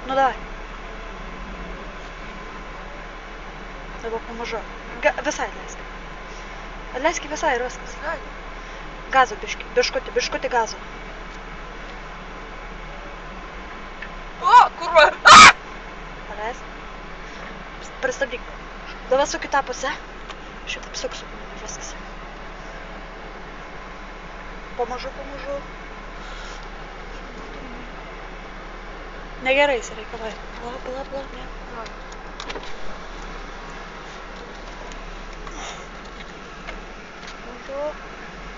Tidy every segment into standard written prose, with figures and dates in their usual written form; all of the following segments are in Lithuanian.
Nu davai. Dabar pamažu. Visai atleisk. Atleisk visai ir viskas. Gazo biškį. Biškutį gazo. O, kurva. Paleisk. Pristabdyk. Dabar su kitą pusę. Šitaip suksiu. Viskas. Pamažu. Negerai įsireikalai. Pala, ne. Pamažu.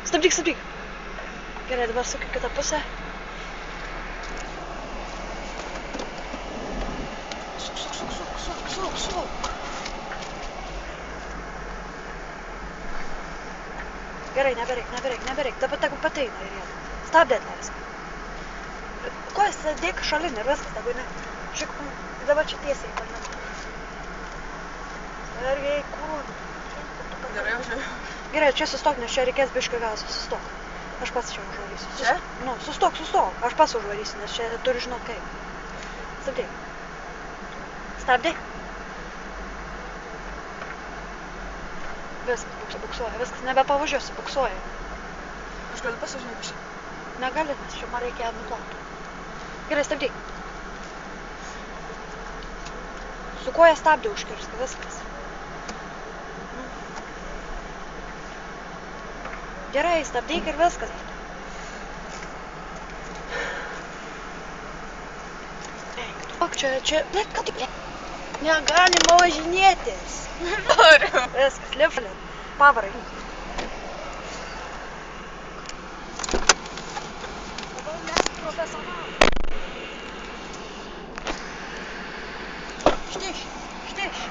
Stabdyk. Gerai, dabar suk į kitą pusę. Suk. Gerai, nebereik. Dabar tegu pateina ir jie. Stabdė atleisk. Kojas dėk šalin ir viskas, tegu ne. Žiūrėk, dabar čia tiesiai paimam. Sergei, kur? Gerai, čia sustok, nes čia reikės biškio gazo. Sustok. Aš pats čia užvarysiu. Čia? Nu, sustok. Aš pats užvarysiu, nes čia turi žinot kaip. Stabdėk. Stabdėk. Viskas, buksuoja. Viskas, nebepavažiuosi, buksuoja. Aš galiu pasižinėti šitą. Negali, nes čia man reikia nuplauti. Gerai, stabdyk. Su koja stabdė užkirsk, viskas. Gerai, stabdyk ir viskas. Ok, čia, bet ką tik, negalima važinėtis. Noriu. Viskas, lipšalin. Pavarai. Dabar mes profesionalai. Štiš.